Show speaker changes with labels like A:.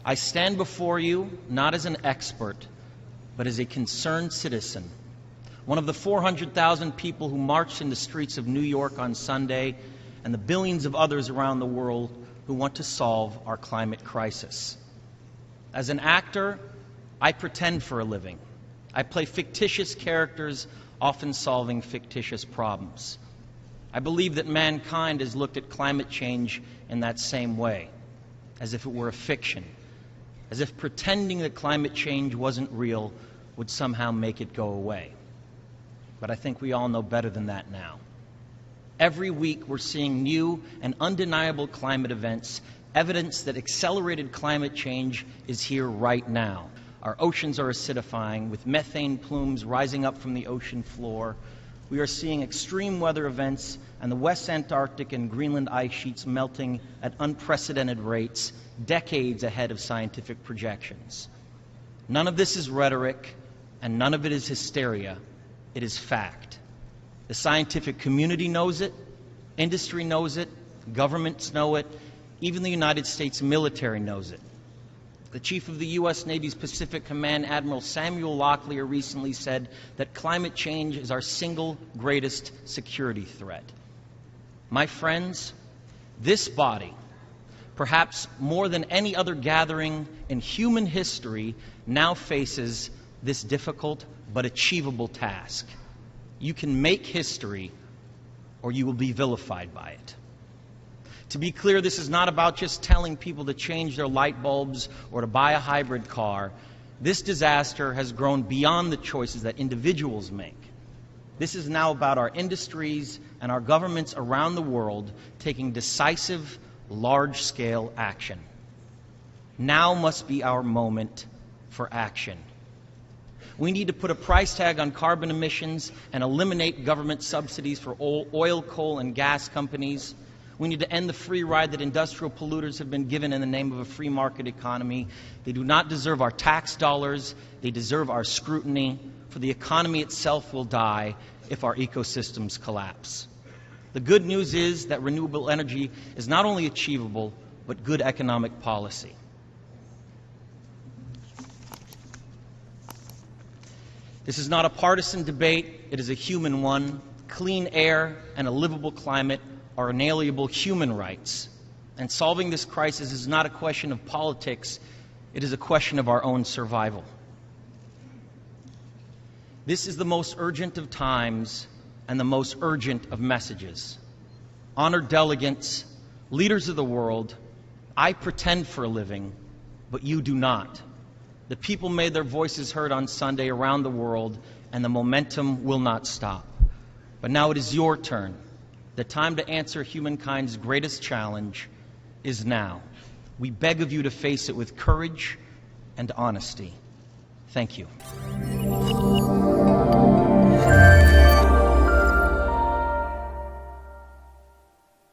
A: I stand before you not as an expert, but as a concerned citizen, one of the 400,000 people who marched in the streets of New York on Sunday, and the billions of others around the world who want to solve our climate crisis. As an actor, I pretend for a living. I play fictitious characters, often solving fictitious problems. I believe that mankind has looked at climate change in that same way, as if it were a fiction, as if pretending that climate change wasn't real would somehow make it go away. But I think we all know better than that now. Every week we're seeing new and undeniable climate events, evidence that accelerated climate change is here right now. Our oceans are acidifying, with methane plumes rising up from the ocean floor. We are seeing extreme weather events and the West Antarctic and Greenland ice sheets melting at unprecedented rates, decades ahead of scientific projections. None of this is rhetoric, and none of it is hysteria. It is fact. The scientific community knows it, industry knows it, governments know it, even the United States military knows it. The chief of the U.S. Navy's Pacific Command, Admiral Samuel Locklear, recently said that climate change is our single greatest security threat. My friends, this body, perhaps more than any other gathering in human history, now faces this difficult but achievable task. You can make history, or you will be vilified by it. To be clear, this is not about just telling people to change their light bulbs or to buy a hybrid car. This disaster has grown beyond the choices that individuals make. This is now about our industries and our governments around the world taking decisive, large-scale action. Now must be our moment for action. We need to put a price tag on carbon emissions and eliminate government subsidies for oil, coal, and gas companies. We need to end the free ride that industrial polluters have been given in the name of a free market economy. They do not deserve our tax dollars. They deserve our scrutiny, for the economy itself will die if our ecosystems collapse. The good news is that renewable energy is not only achievable, but good economic policy. This is not a partisan debate. It is a human one. Clean air and a livable climate are inalienable human rights. And solving this crisis is not a question of politics, it is a question of our own survival. This is the most urgent of times and the most urgent of messages. Honored delegates, leaders of the world, I pretend for a living, but you do not. The people made their voices heard on Sunday around the world, and the momentum will not stop. But now it is your turn. The time to answer humankind's greatest challenge is now. We beg of you to face it with courage and honesty. Thank you.